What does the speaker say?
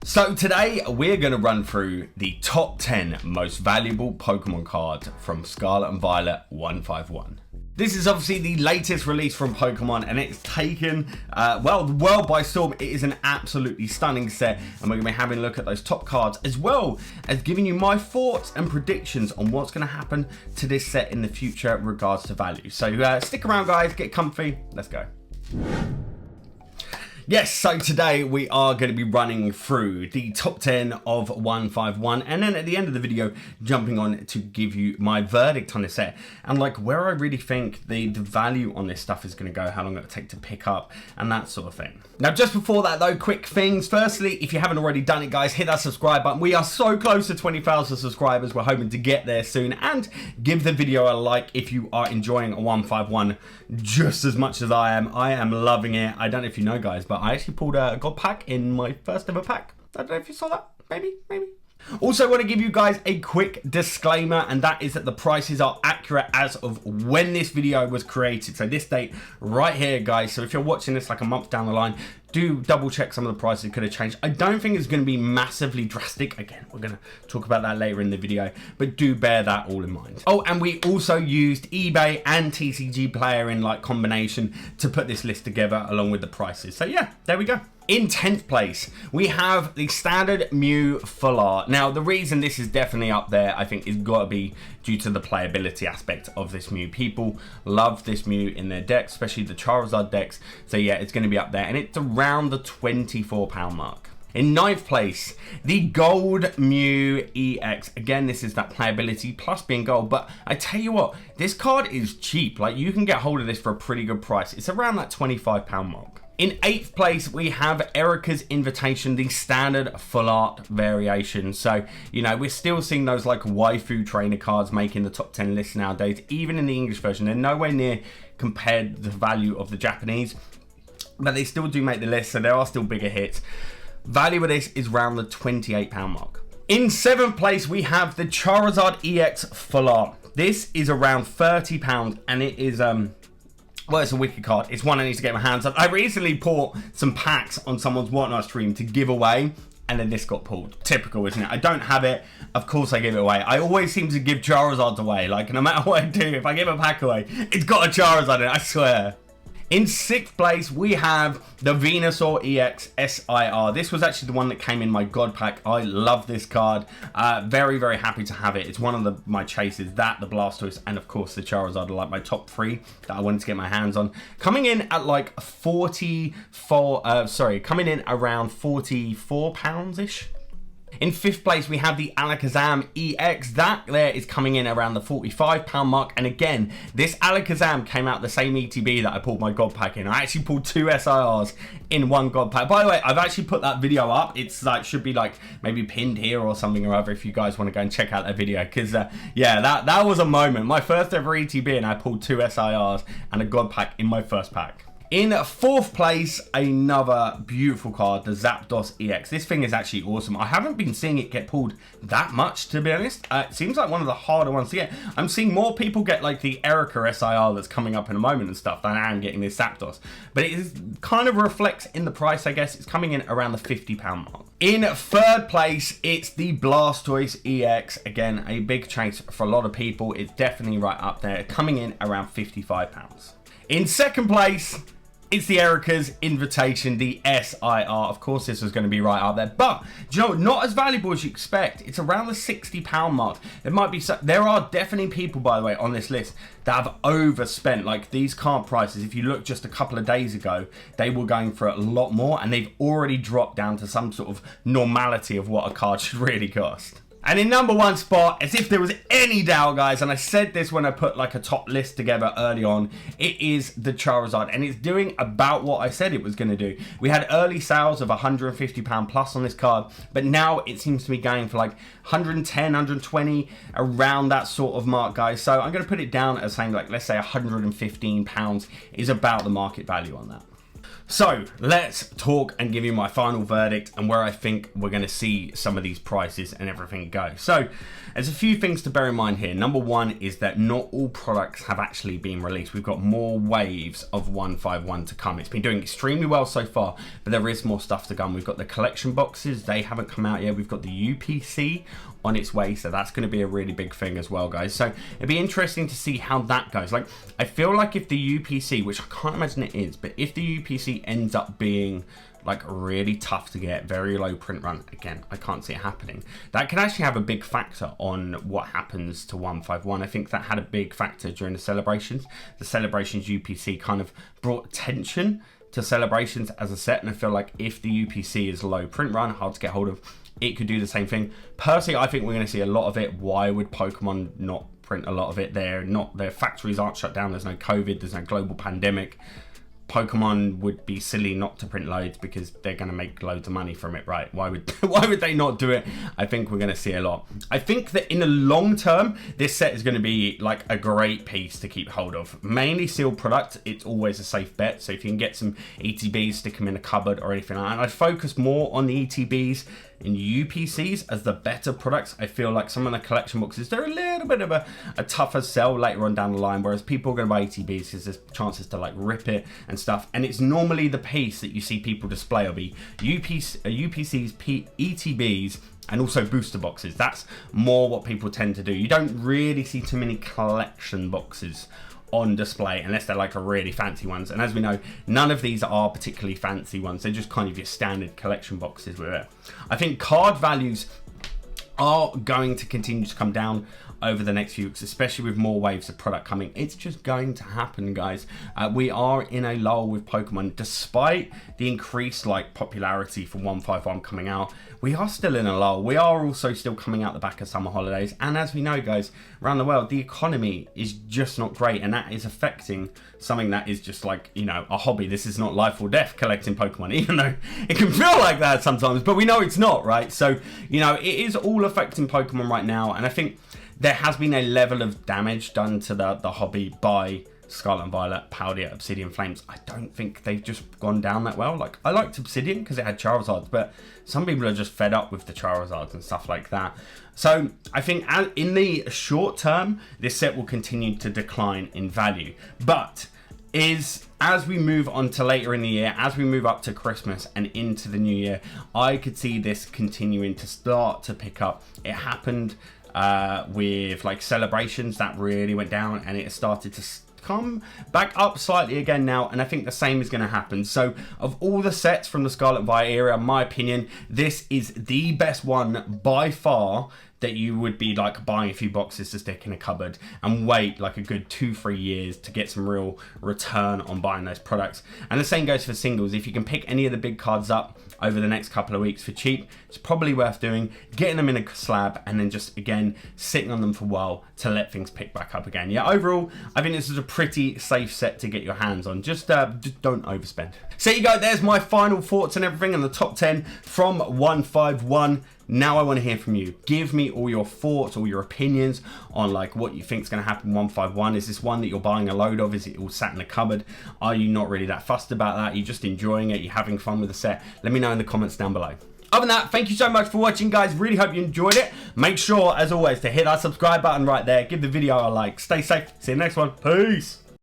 So today we're going to run through the top 10 most valuable Pokemon cards from Scarlet and Violet 151. This is obviously the latest release from Pokemon and it's taken, the world by storm. It is an absolutely stunning set and we're going to be having a look at those top cards as well as giving you my thoughts and predictions on what's going to happen to this set in the future in regards to value. So stick around guys, get comfy, let's go. Yes, so today we are going to be running through the top 10 of 151 and then at the end of the video jumping on to give you my verdict on this set and like where I really think the value on this stuff is going to go, how long it'll take to pick up and that sort of thing. Now just before that though, quick things. Firstly, if you haven't already done it guys, hit that subscribe button. We are so close to 20,000 subscribers. We're hoping to get there soon, and give the video a like if you are enjoying a 151 just as much as I am. I am loving it. I don't know if you know guys, but I actually pulled a God pack in my first ever pack. I don't know if you saw that. Maybe. Also want to give you guys a quick disclaimer, and that is that the prices are accurate as of when this video was created. So this date right here guys. So if you're watching this like a month down the line, do double check some of the prices. It could have changed. I don't think it's going to be massively drastic. Again, we're going to talk about that later in the video, but do bear that all in mind. Oh, and we also used eBay and TCG Player in like combination to put this list together along with the prices. So yeah, there we go. In 10th place, we have the standard Mew Full Art. Now, the reason this is definitely up there, I think, is got to be due to the playability aspect of this Mew. People love this Mew in their decks, especially the Charizard decks. So yeah, it's going to be up there, and it's around the £24 mark. In 9th place, the Gold Mew EX. Again, this is that playability plus being gold, but I tell you what, this card is cheap. Like, you can get hold of this for a pretty good price. It's around that £25 mark. In 8th place, we have Erika's Invitation, the standard full art variation. So, you know, we're still seeing those like waifu trainer cards making the top 10 list nowadays. Even in the English version, they're nowhere near compared to the value of the Japanese, but they still do make the list, so there are still bigger hits. Value of this is around the £28 mark. In 7th place, we have the Charizard EX Full Art. This is around £30 and it is well, it's a wicked card. It's one I need to get my hands on. I recently bought some packs on someone's Whatnot stream to give away, and then this got pulled. Typical, isn't it? I don't have it. Of course I give it away. I always seem to give Charizards away. Like, no matter what I do, if I give a pack away, it's got a Charizard in it, I swear. In 6th place, we have the Venusaur EX SIR. This was actually the one that came in my God pack. I love this card. Very, very happy to have it. It's one of my chases. That, the Blastoise, and of course the Charizard are like my top 3 that I wanted to get my hands on. Coming in at like coming in around £44-ish. In 5th place, we have the Alakazam EX. That there is coming in around the £45 mark. And again, this Alakazam came out the same ETB that I pulled my God pack in. I actually pulled 2 SIRs in one God pack. By the way, I've actually put that video up. It's like, should be like maybe pinned here or something or other if you guys want to go and check out that video. Because yeah, that was a moment. My first ever ETB and I pulled 2 SIRs and a God pack in my first pack. In 4th place, another beautiful card, the Zapdos EX. This thing is actually awesome. I haven't been seeing it get pulled that much, to be honest. It seems like one of the harder ones to get. I'm seeing more people get like the Erika SIR that's coming up in a moment and stuff than I am getting this Zapdos. But it is, kind of reflects in the price, I guess. It's coming in around the £50 mark. In 3rd place, it's the Blastoise EX. Again, a big chase for a lot of people. It's definitely right up there, coming in around £55. In 2nd place, it's the Erika's Invitation, the SIR. Of course, this was going to be right up there, but do you know, not as valuable as you expect. It's around the £60 mark. There are definitely people, by the way, on this list that have overspent. Like these card prices, if you look just a couple of days ago, they were going for a lot more, and they've already dropped down to some sort of normality of what a card should really cost. And in number 1 spot, as if there was any doubt, guys, and I said this when I put like a top list together early on, it is the Charizard, and it's doing about what I said it was going to do. We had early sales of £150 plus on this card, but now it seems to be going for like 110, 120, around that sort of mark, guys. So I'm going to put it down as saying like, let's say £115 is about the market value on that. So let's talk and give you my final verdict and where I think we're going to see some of these prices and everything go. So there's a few things to bear in mind here. Number one is that not all products have actually been released. We've got more waves of 151 to come. It's been doing extremely well so far, but there is more stuff to come. We've got the collection boxes. They haven't come out yet. We've got the UPC on its way, so that's going to be a really big thing as well, guys. So it'd be interesting to see how that goes. Like, I feel like if the UPC, which I can't imagine it is, but if the UPC ends up being like really tough to get, very low print run, again, I can't see it happening, that can actually have a big factor on what happens to 151. I think that had a big factor during the celebrations. The celebrations UPC kind of brought tension to celebrations as a set, and I feel like if the UPC is low print run, hard to get hold of, it could do the same thing. Personally, I think we're going to see a lot of it. Why would Pokemon not print a lot of it? Their factories aren't shut down. There's no COVID. There's no global pandemic. Pokemon would be silly not to print loads because they're going to make loads of money from it, right? Why would they not do it? I think we're going to see a lot. I think that in the long term, this set is going to be like a great piece to keep hold of. Mainly sealed product, it's always a safe bet. So if you can get some ETBs, stick them in a cupboard or anything like that. And I'd focus more on the ETBs and UPCs as the better products. I feel like some of the collection boxes, they're a little bit of a tougher sell later on down the line, whereas people are going to buy ETBs because there's chances to like rip it and stuff. And it's normally the piece that you see people display will be UPCs, ETBs, and also booster boxes. That's more what people tend to do. You don't really see too many collection boxes on display unless they're like a really fancy ones, and as we know, none of these are particularly fancy ones. They're just kind of your standard collection boxes with it. I think card values are going to continue to come down over the next few weeks, especially with more waves of product coming. It's just going to happen, guys. We are in a lull with Pokemon. Despite the increased like popularity for 151 coming out, we are still in a lull. We are also still coming out the back of summer holidays, and as we know, guys, around the world, the economy is just not great, and that is affecting something that is just like, you know, a hobby. This is not life or death collecting Pokemon, even though it can feel like that sometimes, but we know it's not, right? So, you know, it is all affecting Pokemon right now, and I think there has been a level of damage done to the hobby by Scarlet and Violet, Paldea, Obsidian Flames. I don't think they've just gone down that well. Like, I liked Obsidian because it had Charizards, but some people are just fed up with the Charizards and stuff like that. So I think in the short term, this set will continue to decline in value. But as we move on to later in the year, as we move up to Christmas and into the new year, I could see this continuing to start to pick up. It happened with like celebrations that really went down, and it started to come back up slightly again now, and I think the same is going to happen. So of all the sets from the Scarlet and Violet era, in my opinion, this is the best one by far that you would be like buying a few boxes to stick in a cupboard and wait like a good 2-3 years to get some real return on buying those products. And the same goes for singles. If you can pick any of the big cards up over the next couple of weeks for cheap, it's probably worth doing, getting them in a slab and then just again sitting on them for a while to let things pick back up again. Yeah, overall I think this is a pretty safe set to get your hands on. Just don't overspend. So there you go, there's my final thoughts and everything in the top 10 from 151. Now I want to hear from you. Give me all your thoughts, all your opinions on like what you think is going to happen 151. Is this one that you're buying a load of? Is it all sat in the cupboard? Are you not really that fussed about that? Are you just enjoying it? Are you having fun with the set? Let me know in the comments down below. Other than that, thank you so much for watching, guys. Really hope you enjoyed it. Make sure, as always, to hit that subscribe button right there. Give the video a like. Stay safe. See you next one. Peace.